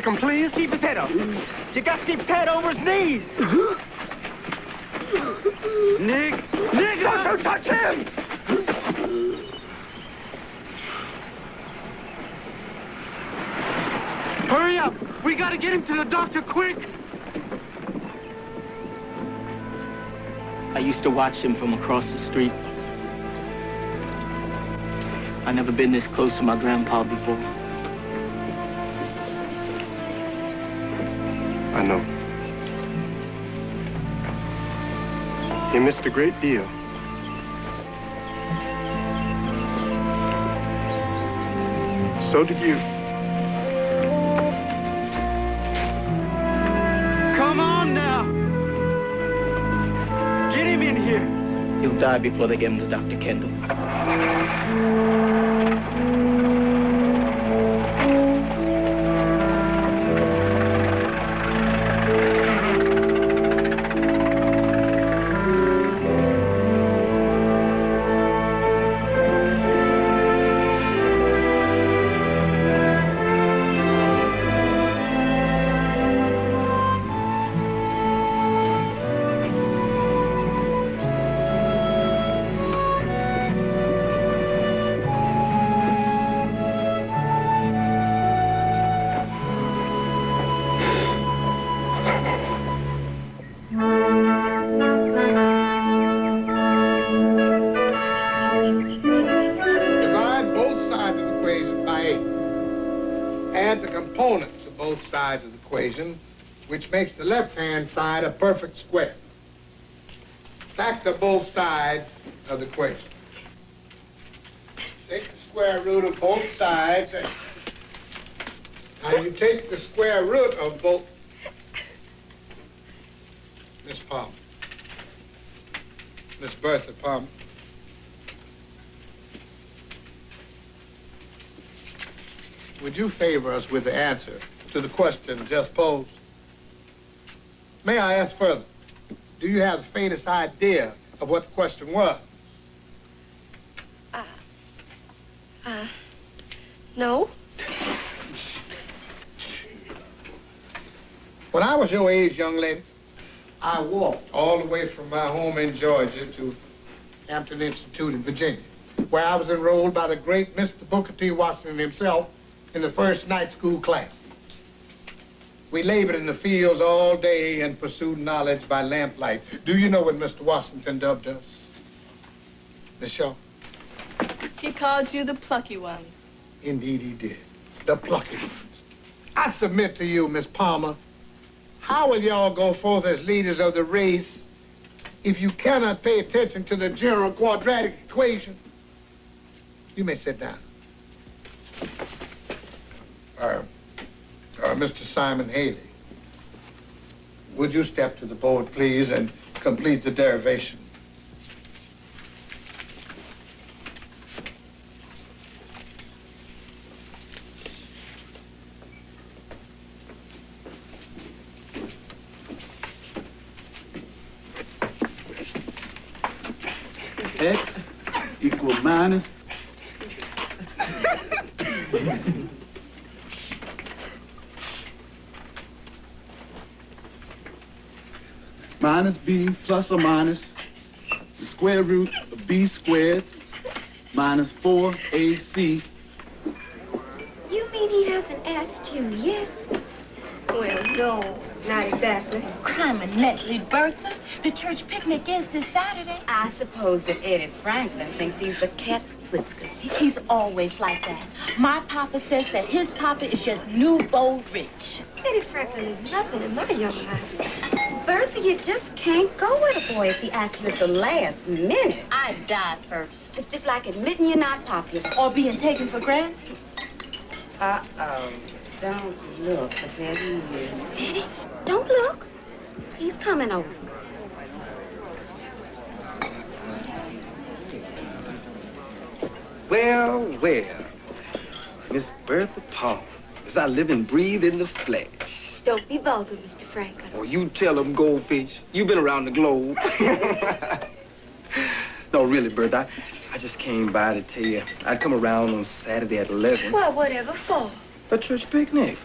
Take him, please. Keep his head up. You got to keep his head over his knees. Nick! Don't touch him! Hurry up! We gotta get him to the doctor quick! I used to watch him from across the street. I never been this close to my grandpa before. I know. He missed a great deal. So did you. Come on now! Get him in here! He'll die before they get him to Dr. Kendall. Which makes the left-hand side a perfect square. Factor both sides of the equation. Take the square root of both sides. Now you take the square root of both. Miss Palmer. Miss Bertha Palmer. Would you favor us with the answer to the question just posed? May I ask further, do you have the faintest idea of what the question was? No. When I was your age, young lady, I walked all the way from my home in Georgia to Hampton Institute in Virginia, where I was enrolled by the great Mr. Booker T. Washington himself in the first night school class. We labored in the fields all day and pursued knowledge by lamplight. Do you know what Mr. Washington dubbed us? Miss Shaw? He called you the plucky one. Indeed he did. The plucky ones. I submit to you, Miss Palmer, how will y'all go forth as leaders of the race if you cannot pay attention to the general quadratic equation? You may sit down. Mr. Simon Haley, would you step to the board, please, and complete the derivation? X equal minus minus b plus or minus the square root of b squared minus 4ac. You mean he hasn't asked you yet? Well, no, not exactly. Crime and Nestle, Bertha. The church picnic is this Saturday. I suppose that Eddie Franklin thinks he's the cat's whiskers. He's always like that. My papa says that his papa is just nouveau rich. Eddie Franklin is nothing in my young life. Bertha, you just can't go with a boy if he asks you at the last minute. I'd die first. It's just like admitting you're not popular. Or being taken for granted. Uh-oh. Don't look, but there he is. Eddie, don't look. He's coming over. Well, well. Miss Bertha Palmer, as I live and breathe in the flesh. Don't be vulgar, Mr. Franklin. Oh, you tell them, Goldfish. You've been around the globe. No, really, Bertha, I just came by to tell you I'd come around on Saturday at 11. Well, whatever for? A church picnic.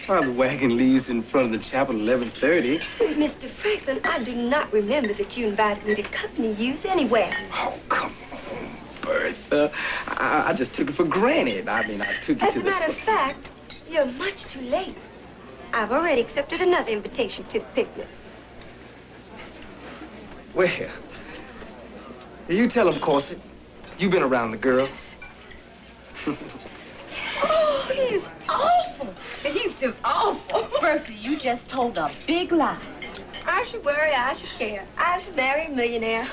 Well, the wagon leaves in front of the chapel at 11:30. Mr. Franklin, I do not remember that you invited me to company use anywhere. Oh, come on, Bertha. I just took it for granted. I mean, I took you As to a the... matter of fact, you're much too late. I've already accepted another invitation to the picnic. Well, you tell him, Corset. You've been around the girls. Oh, he's awful. He's just awful. Bertha, you just told a big lie. I should worry, I should care. I should marry a millionaire.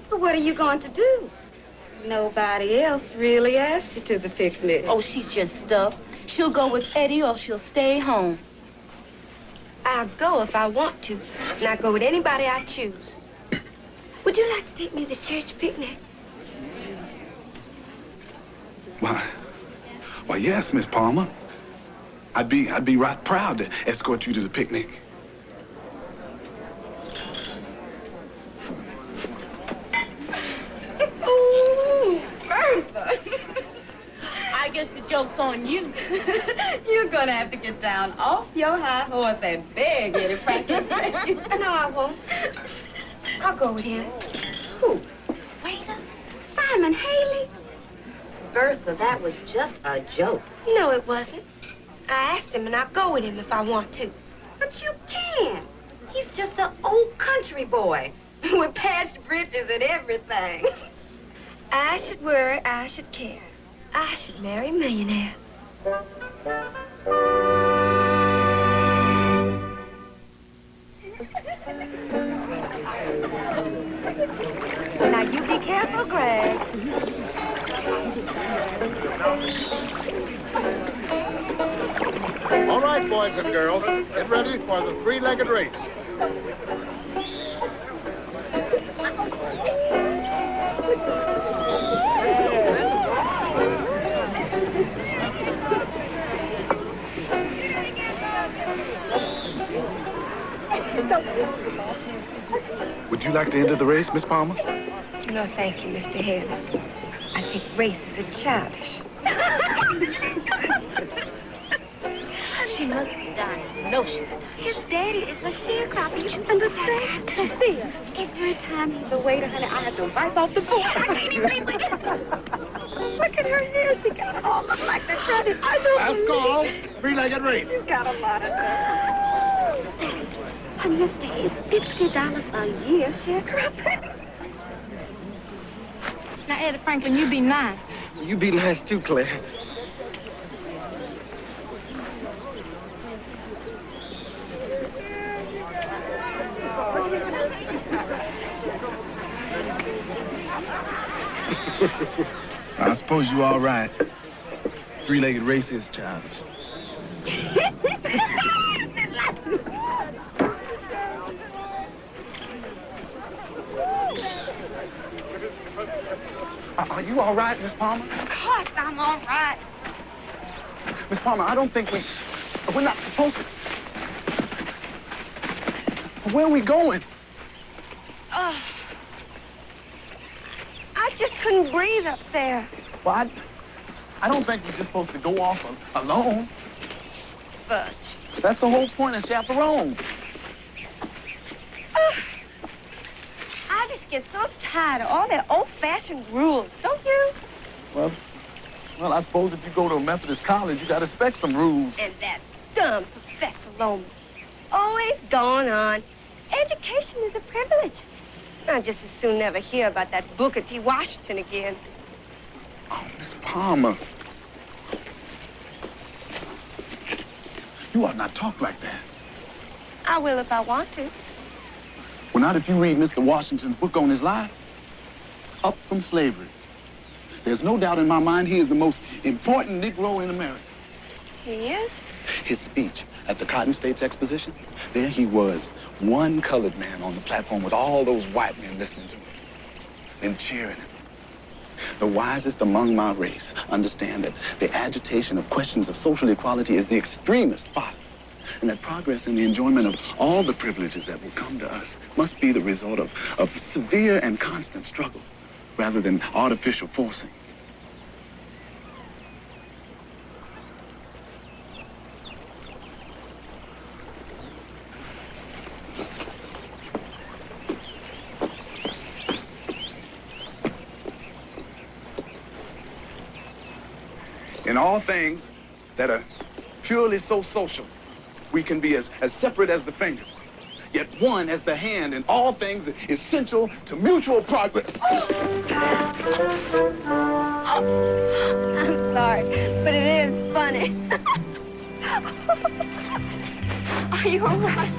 But what are you going to do? Nobody else really asked you to the picnic. Oh, she's just stuffed. She'll go with Eddie or she'll stay home. I'll go if I want to, and I'll go with anybody I choose. Would you like to take me to the church picnic? Why, yes, Miss Palmer. I'd be right proud to escort you to the picnic. Ooh, Bertha. I guess the joke's on you. You're going to have to get down off your high horse and beg Eddie Franklin. No, I won't. I'll go with him. Who? Waiter? Simon Haley? Bertha, that was just a joke. No, it wasn't. I asked him, and I'll go with him if I want to. But you can't. He's just an old country boy with patched britches and everything. I should worry, I should care. I should marry a millionaire. Now, you be careful, Greg. All right, boys and girls, get ready for the three-legged race. Would you like to enter the race, Miss Palmer? No, thank you, Mr. Haley. I think races are childish. She must be dying. No, she's dying. His daddy is a sharecropper. You understand? Sophia, every time he's a waiter, honey, I have to wipe off the board. I can't even believe it. Look at her hair. She got it all look like the traffic. I don't Last call, three-legged race. She's got a lot of nerve. And Mr. He's $50 a year sharecropper. Now, Eddie Franklin, you be nice. You be nice too, Claire. I suppose you're all right. Three-legged race is childish. Are you all right, Miss Palmer? Of course I'm all right. Miss Palmer, I don't think we're not supposed to. Where are we going? I just couldn't breathe up there. Well, I don't think we're just supposed to go off alone. Fudge. That's the whole point of chaperone. I just get so tired of all that old-fashioned rules, don't you? Well, I suppose if you go to a Methodist college, you got to respect some rules. And that dumb Professor Loman. Always going on. Education is a privilege. I'd just as soon never hear about that Booker T. Washington again. Oh, Miss Palmer. You ought not talk like that. I will if I want to. Well, not if you read Mr. Washington's book on his life. Up from Slavery. There's no doubt in my mind he is the most important Negro in America. He is? His speech at the Cotton States Exposition, there he was, one colored man on the platform with all those white men listening to him, them cheering him. The wisest among my race understand that the agitation of questions of social equality is the extremest folly, and that progress in the enjoyment of all the privileges that will come to us must be the result of severe and constant struggle, rather than artificial forcing. In all things that are purely so social, we can be as separate as the fingers, yet one as the hand in all things essential to mutual progress. I'm sorry, but it is funny. Are you all right?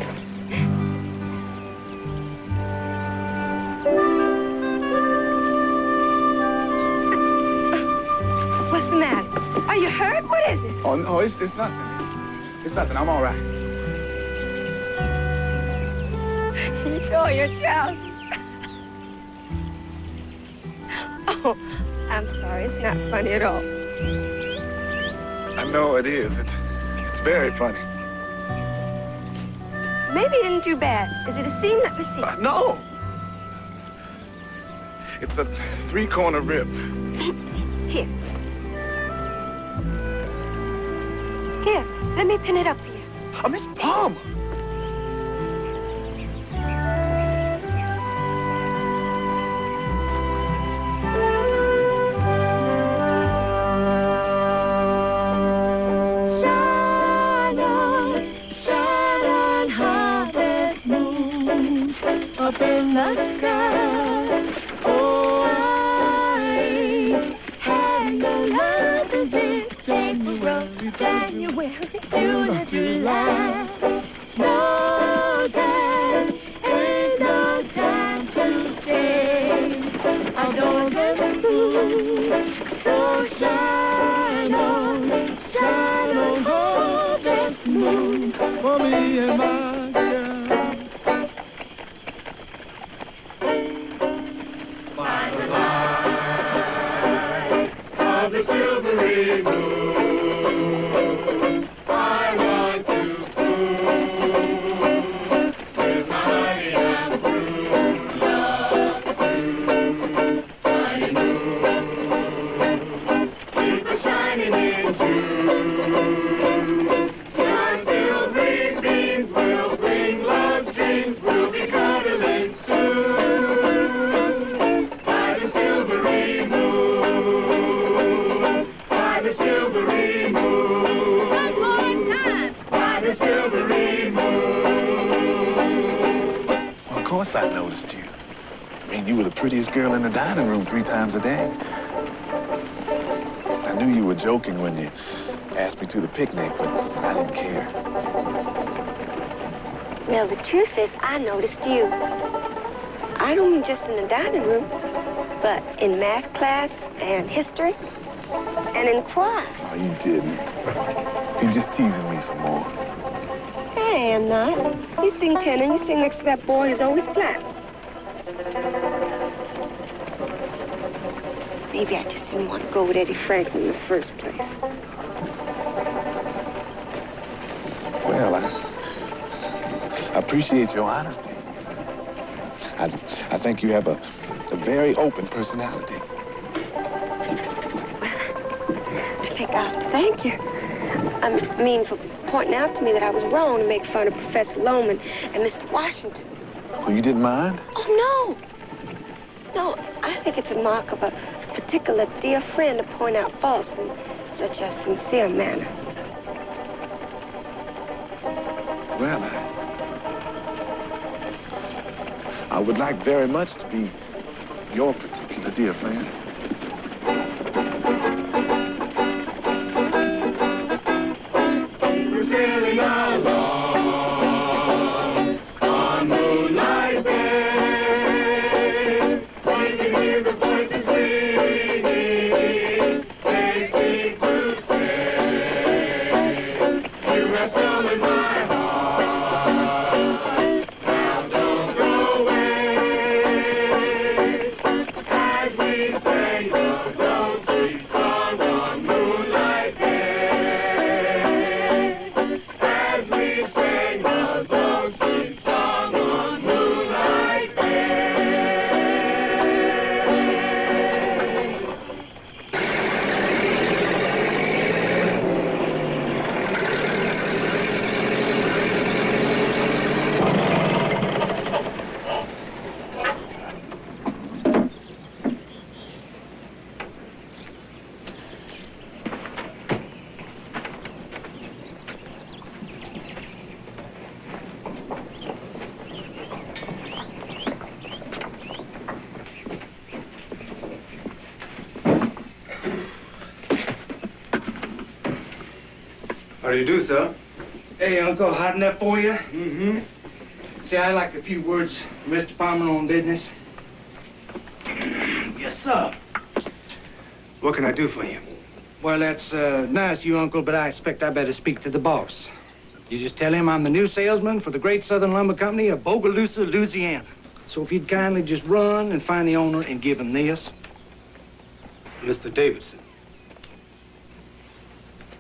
What's the matter? Are you hurt? What is it? Oh, no, it's nothing. It's nothing. I'm all right. You tore your trousers. Oh, I'm sorry. It's not funny at all. I know it is. It's very funny. Maybe it isn't too bad. Is it a seam? Let me see. No. It's a 3-corner rib. Here. Here, let me pin it up for you. Oh, Miss Palmer. Shine on, harvest moon up in the sky. Oh, I had no love as if January, June or July. Snow time, ain't no time to stay. I don't get through, so shine on, harvest moon for me and my girl. By the light of the silvery moon, I want to fool with my honey and brew. Love you, tiny moon, keep it shining in June. Your silvery beams will bring love dreams. We'll be cuddling soon by the silvery moon, by the silvery moon. One more time. By the silvery moon. Well, of course I noticed you. I mean, you were the prettiest girl in the dining room 3 times a day. I knew you were joking when you asked me to the picnic, but I didn't care. Well, the truth is, I noticed you. I don't mean just in the dining room, but in math class and history and in choir. Oh, you didn't. You're just teasing me some more. Hey, I'm not. You sing tenor, you sing next to that boy who's always black. Maybe I just didn't want to go with Eddie Franklin in the first place. Well, I appreciate your honesty. I think you have a very open personality. I think I'll thank you. I mean, for pointing out to me that I was wrong to make fun of Professor Loman and Mr. Washington. Well, you didn't mind? Oh, no. No, I think it's a mark of a particular dear friend to point out faults in such a sincere manner. Well, I would like very much to be your particular dear friend. We're sailing along on moonlight bay. We can hear the voices ringing. They seem to say, you have stolen my heart. Now don't go away. As we How do you do, sir? Hey, Uncle, hot enough for you? Mm-hmm. See, I'd like a few words with Mr. Palmer on business. Yes, sir. What can I do for you? Well, that's nice of you, Uncle, but I expect I better speak to the boss. You just tell him I'm the new salesman for the Great Southern Lumber Company of Bogalusa, Louisiana. So if you'd kindly just run and find the owner and give him this. Mr. Davidson.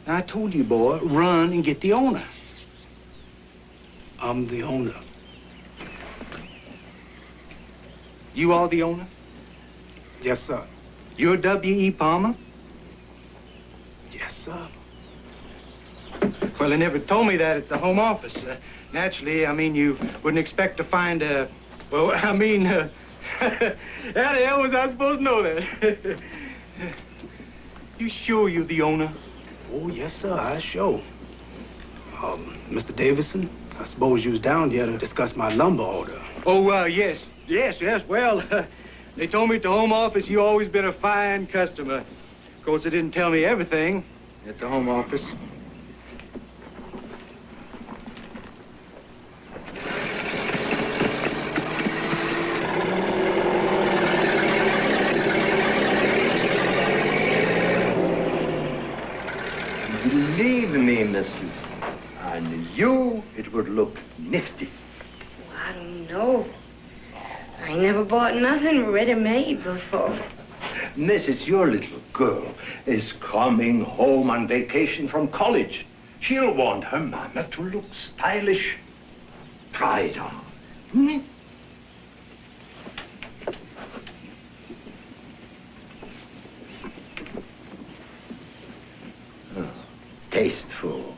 I told you, boy, run and get the owner. I'm the owner. You are the owner? Yes, sir. You're W.E. Palmer? Yes, sir. Well, they never told me that at the home office. Naturally, I mean, you wouldn't expect to find well, I mean, how the hell was I supposed to know that? You sure you're the owner? Oh, yes, sir, I sure. Mr. Davidson, I suppose you was down here to discuss my lumber order. Oh, yes. Well, they told me at the home office you always been a fine customer. Of course, they didn't tell me everything at the home office. Believe me, Mrs. I knew it would look nifty. Well, I don't know. I never bought nothing ready-made before. Mrs., your little girl is coming home on vacation from college. She'll want her mama to look stylish. Try it on. Hmm? Tasteful.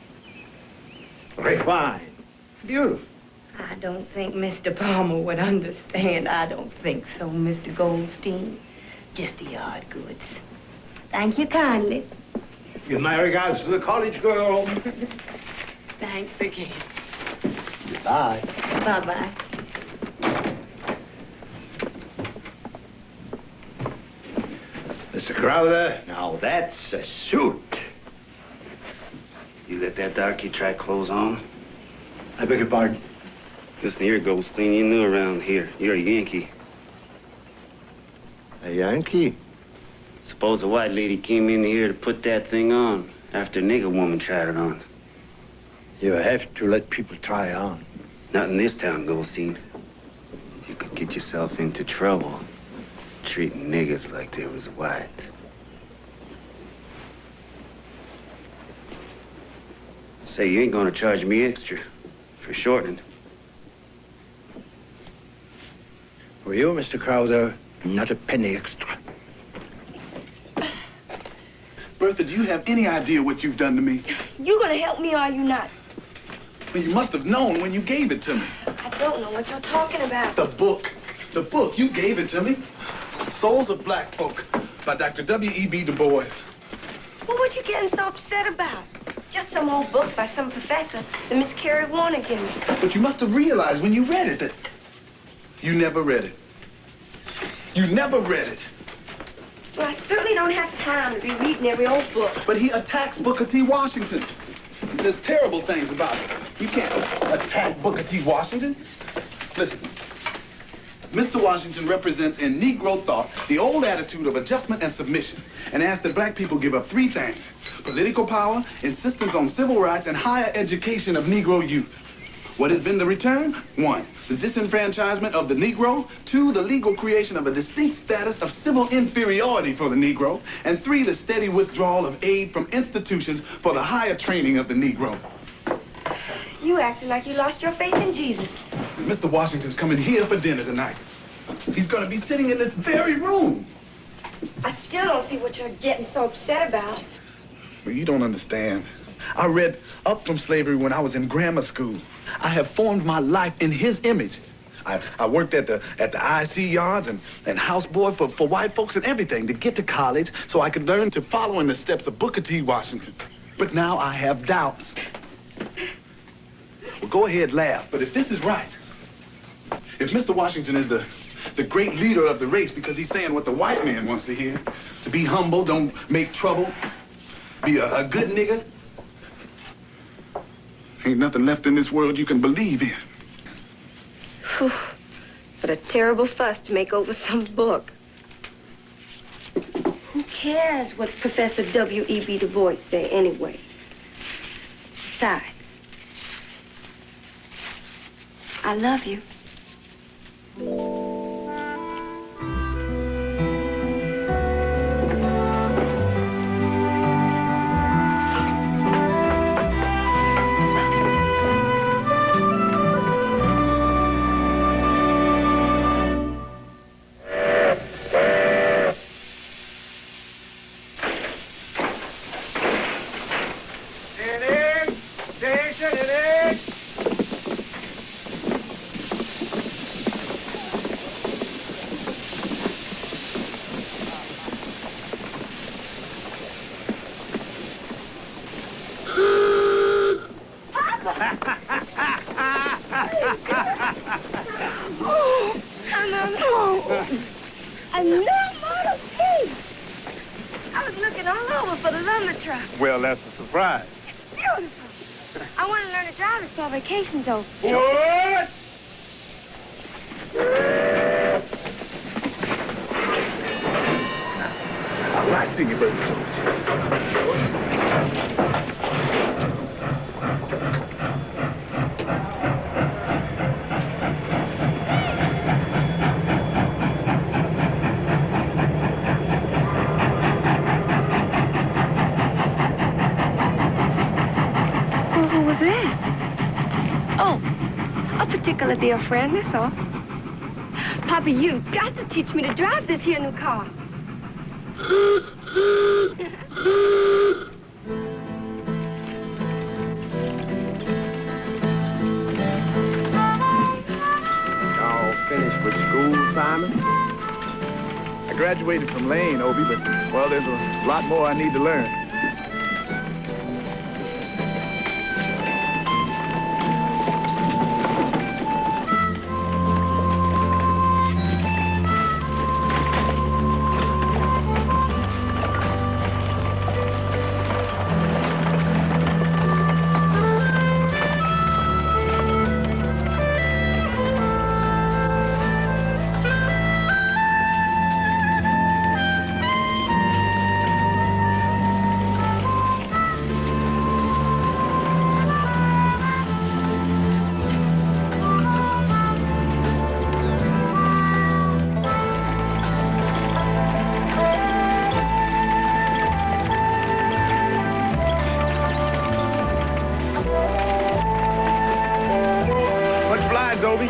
Refined. Beautiful. I don't think Mr. Palmer would understand. I don't think so, Mr. Goldstein. Just the odd goods. Thank you kindly. Give my regards to the college girl. Thanks again. Goodbye. Bye-bye. Mr. Crowther, now that's a suit. You let that darky try clothes on? I beg your pardon? Listen here, Goldstein, you new around here. You're a Yankee. A Yankee? Suppose a white lady came in here to put that thing on after a nigger woman tried it on. You have to let people try on. Not in this town, Goldstein. You could get yourself into trouble treating niggers like they was white. Say, you ain't gonna charge me extra for shortening. For you, Mr. Crowther, not a penny extra. Bertha, do you have any idea what you've done to me? You gonna help me or are you not? Well, you must have known when you gave it to me. I don't know what you're talking about. The book. The book. You gave it to me. Souls of Black Folk by Dr. W.E.B. Du Bois. Well, what you getting so upset about? Just some old book by some professor that Miss Carrie Warner gave me. But you must have realized when you read it that you never read it. You never read it. Well, I certainly don't have time to be reading every old book. But he attacks Booker T. Washington. He says terrible things about it. You can't attack Booker T. Washington. Listen, Mr. Washington represents in Negro thought the old attitude of adjustment and submission and asks that black people give up three things: political power, insistence on civil rights, and higher education of Negro youth. What has been the return? 1, the disenfranchisement of the Negro. 2, the legal creation of a distinct status of civil inferiority for the Negro. And 3, the steady withdrawal of aid from institutions for the higher training of the Negro. You acting like you lost your faith in Jesus. And Mr. Washington's coming here for dinner tonight. He's going to be sitting in this very room. I still don't see what you're getting so upset about. Well, you don't understand. I read Up from Slavery when I was in grammar school. I have formed my life in his image. I worked at the IC yards and houseboy for white folks and everything to get to college so I could learn to follow in the steps of Booker T. Washington. But now I have doubts. Well, go ahead, laugh. But if this is right, if Mr. Washington is the great leader of the race because he's saying what the white man wants to hear, to be humble, don't make trouble, be a good nigger, Ain't nothing left in this world you can believe in. Whew. What a terrible fuss to make over some book. Who cares what Professor W.E.B. Du Bois say anyway? Besides, I love you. Well, that's a surprise. It's beautiful. I want to learn to drive before vacation's over. What? All right to you, baby George. Who was that? Oh, a particular dear friend, that's all. Papa, you've got to teach me to drive this here new car. Y'all finished with school, Simon? I graduated from Lane, Obie, but, well, there's a lot more I need to learn. Obie?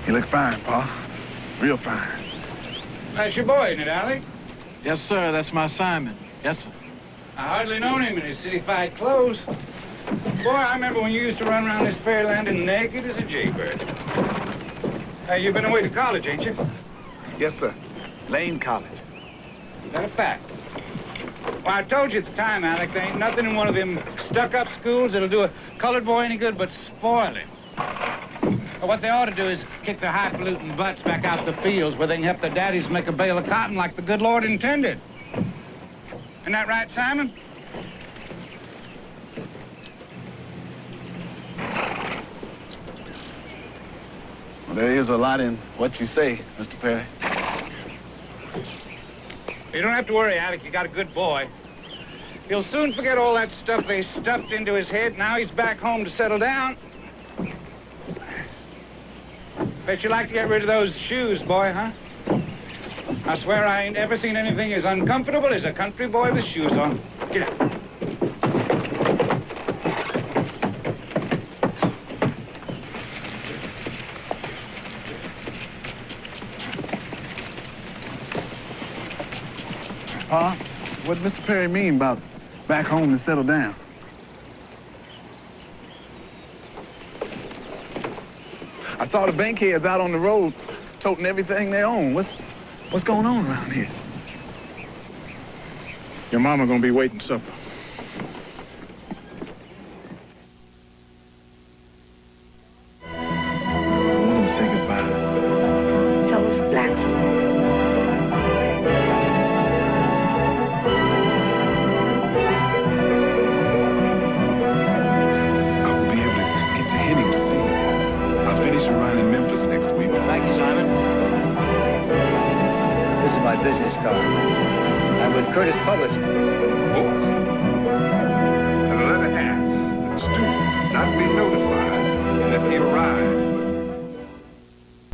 You look fine, Pa. Real fine. That's your boy, isn't it, Alec? Yes, sir. That's my Simon. Yes, sir. I hardly known him in his city-fied clothes. Boy, I remember when you used to run around this fairyland and naked as a jaybird. Hey, you've been away to college, ain't you? Yes, sir. Lane College. Is that a fact? Well, I told you at the time, Alec, there ain't nothing in one of them stuck-up schools that'll do a colored boy any good but spoil him. But what they ought to do is kick their highfalutin butts back out the fields where they can help their daddies make a bale of cotton like the good Lord intended. Isn't that right, Simon? There is a lot in what you say, Mr. Perry. You don't have to worry, Alec. You got a good boy. He'll soon forget all that stuff they stuffed into his head. Now he's back home to settle down. Bet you like to get rid of those shoes, boy, huh? I swear I ain't ever seen anything as uncomfortable as a country boy with shoes on. Get out. Pa, what did Mr. Perry mean about back home to settle down? I saw the bankheads out on the road toting everything they own. What's going on around here? Your mama gonna be waiting supper. I want to say goodbye. So was Blanche. Thank you, Simon. This is my business card. I'm with Curtis Publishing.